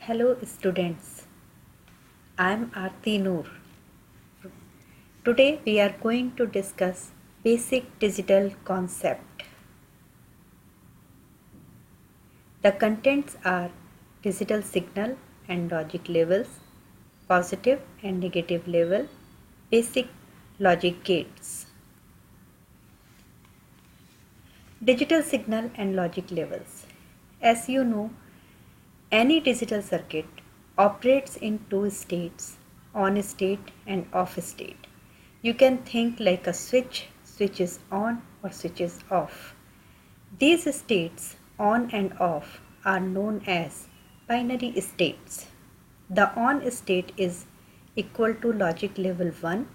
Hello students, I am artinoor. Today we are going to discuss basic digital concept. The contents are digital signal and logic levels, positive and negative level, basic logic gates. Digital signal and logic levels. As you know, any digital circuit operates in two states, on state and off state. You can think like a switch is on or switch is off. These states, on and off, are known as binary states. The on state is equal to logic level 1,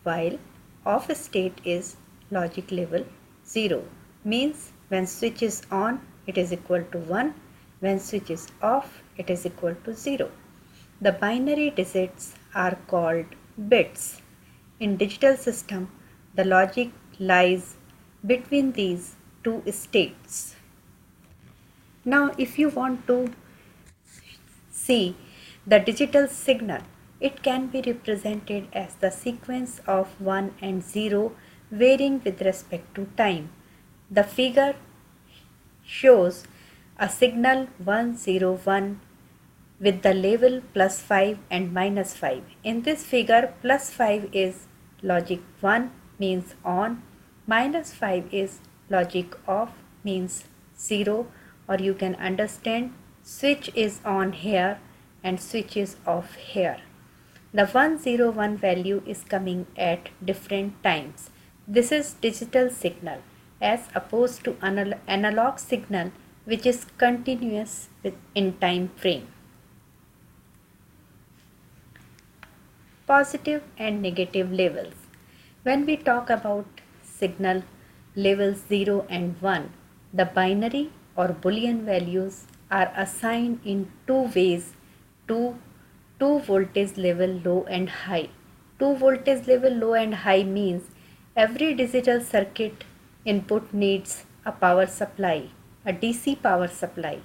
while off state is logic level 0. Means when switch is on, it is equal to 1. When switch is off, it is equal to 0. The binary digits are called bits. In digital system, the logic lies between these two states. Now, if you want to see the digital signal, it can be represented as the sequence of 1 and 0 varying with respect to time. The figure shows a signal 101 with the label +5 and -5. In this figure, +5 is logic 1 means on, -5 is logic off means 0, or you can understand switch is on here and switch is off here. The 101 value is coming at different times. This is digital signal as opposed to analog signal, which is continuous in time frame. Positive and negative levels. When we talk about signal levels 0 and 1, the binary or Boolean values are assigned in two ways to two voltage level low and high. Two voltage level low and high means every digital circuit input needs a power supply, a DC power supply,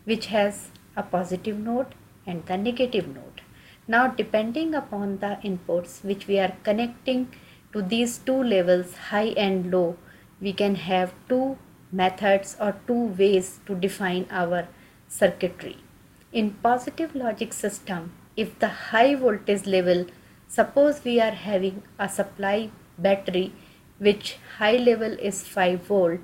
which has a positive node and the negative node. Now, depending upon the inputs which we are connecting to these two levels, high and low, we can have two methods or two ways to define our circuitry. In positive logic system, if the high voltage level, suppose we are having a supply battery which high level is 5 volt,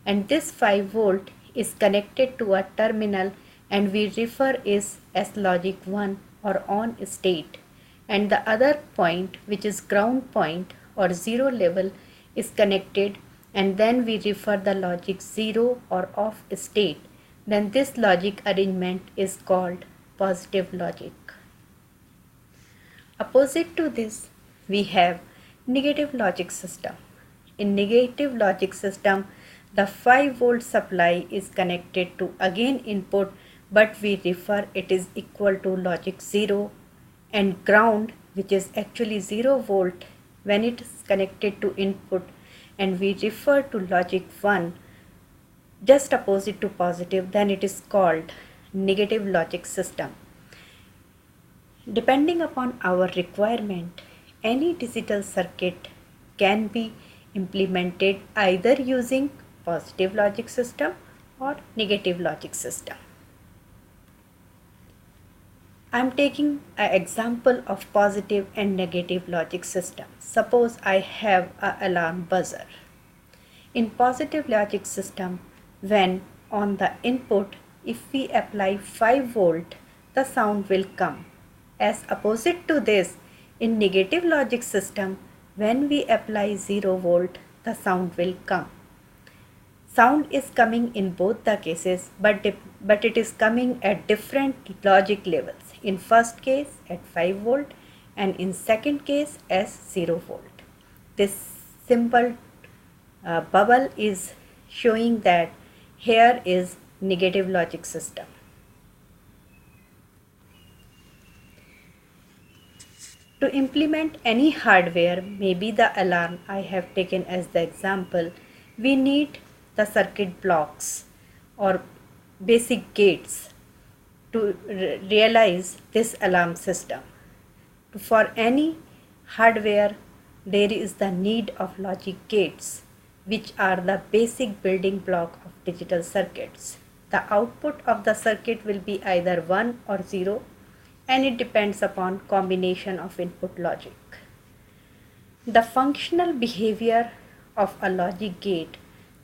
and this 5 volt is connected to a terminal and we refer is as logic 1 or on state, and the other point which is ground point or 0 level is connected, and then we refer the logic 0 or off state, then this logic arrangement is called positive logic. Opposite to this, we have negative logic system. In negative logic system, the 5 volt supply is connected to again input, but we refer it is equal to logic 0, and ground, which is actually 0 volt, when it is connected to input, and we refer to logic 1 just opposite to positive, then it is called negative logic system. Depending upon our requirement, any digital circuit can be implemented either using positive logic system or negative logic system. I am taking an example of positive and negative logic system. Suppose I have an alarm buzzer. In positive logic system, when on the input, if we apply 5 volt, the sound will come. As opposite to this, in negative logic system, when we apply 0 volt, the sound will come. Sound is coming in both the cases, but it is coming at different logic levels. In first case at 5 volt and in second case as 0 volt. This simple bubble is showing that here is negative logic system. To implement any hardware, maybe the alarm I have taken as the example, we need the circuit blocks or basic gates to realize this alarm system. For any hardware, there is the need of logic gates, which are the basic building block of digital circuits. The output of the circuit will be either 1 or 0, and it depends upon combination of input logic. The functional behavior of a logic gate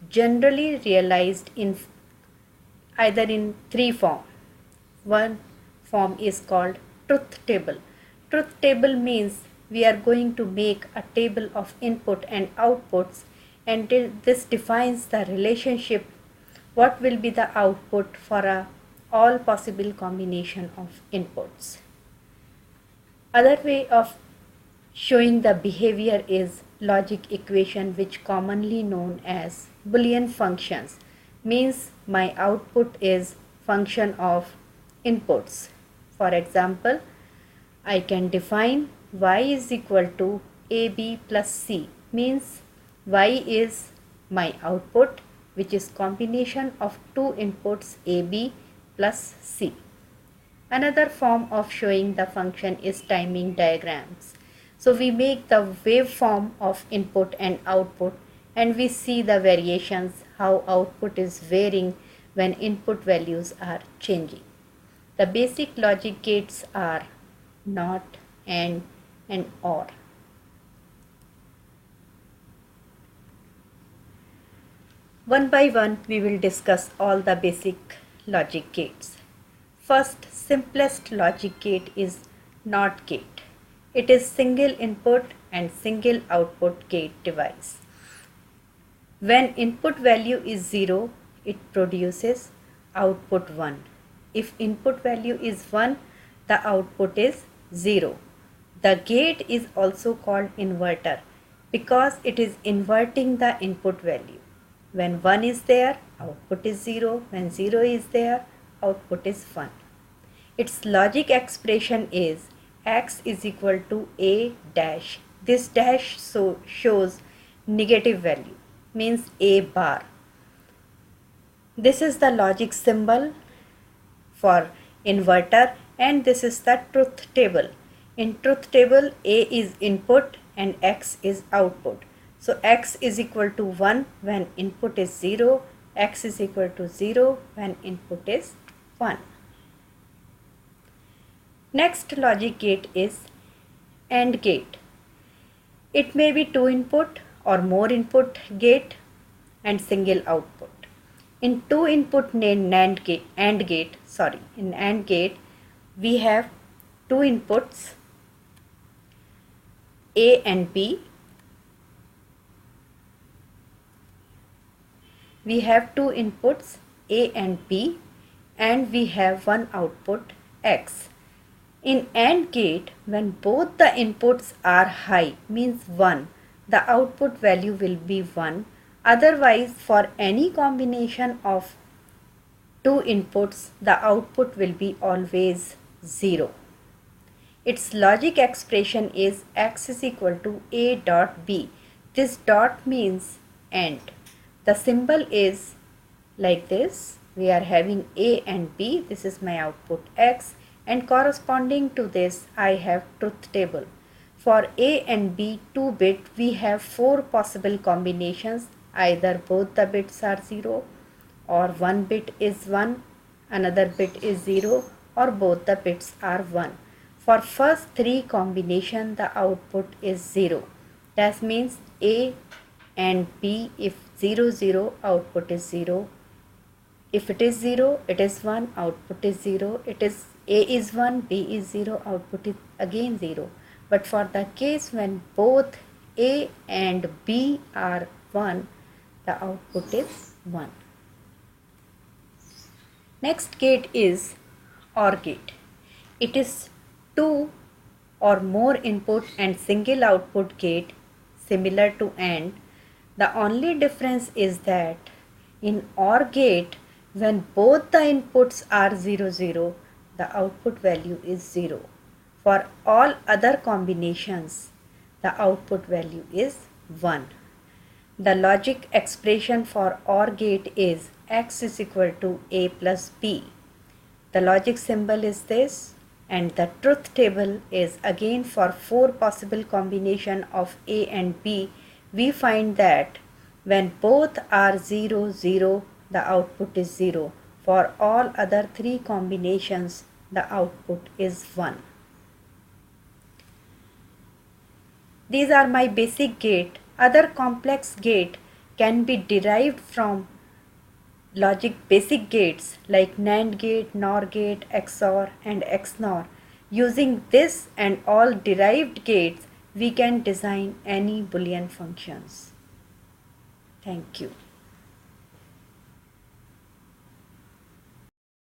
generally realized in either in three forms. One form is called truth table. Truth table means we are going to make a table of input and outputs, and this defines the relationship, what will be the output for all possible combination of inputs. Other way of showing the behavior is logic equation, which commonly known as Boolean functions, means my output is function of inputs. For example, I can define y is equal to ab plus c, means y is my output, which is combination of two inputs ab plus c. Another form of showing the function is timing diagrams. So we make the waveform of input and output, and we see the variations, how output is varying when input values are changing. The basic logic gates are NOT, AND, and OR. One by one, we will discuss all the basic logic gates. First, simplest logic gate is NOT gate. It is single input and single output gate device. When input value is 0, it produces output 1. If input value is 1, the output is 0. The gate is also called inverter because it is inverting the input value. When 1 is there, output is 0. When 0 is there, output is 1. Its logic expression is x is equal to a dash. This dash shows negative value, means a bar. This is the logic symbol for inverter, and this is the truth table. In truth table, a is input and x is output. So x is equal to 1 when input is 0, x is equal to 0 when input is 1. Next logic gate is AND gate. It may be 2 input or more input gate and single output. In 2 input AND gate, we have 2 inputs A and B. We have 2 inputs A and B, and we have one output X. In AND gate, when both the inputs are high, means 1, the output value will be 1. Otherwise, for any combination of 2 inputs, the output will be always 0. Its logic expression is x is equal to a dot b. This dot means AND. The symbol is like this. We are having a and b. This is my output x, and corresponding to this I have truth table. For a and b 2-bit, we have 4 possible combinations. Either both the bits are 0, or one bit is 1, another bit is 0, or both the bits are 1. For first 3 combination, the output is 0. That means a and b, if 0 0, output is 0. If it is 0, it is 1, output is 0. It is a is 1, b is 0, output is again 0. But for the case when both a and b are 1, the output is 1. Next gate is OR gate. It is 2 or more input and single output gate, similar to AND. The only difference is that in OR gate, when both the inputs are 0 0, the output value is 0. For all other combinations, the output value is 1. The logic expression for OR gate is x is equal to a plus b. The logic symbol is this, and the truth table is again for 4 possible combination of A and B. We find that when both are 0, 0, the output is 0. For all other 3 combinations, the output is 1. These are my basic gate. Other complex gate can be derived from logic basic gates like NAND gate, NOR gate, XOR and XNOR. Using this and all derived gates, we can design any Boolean functions. Thank you.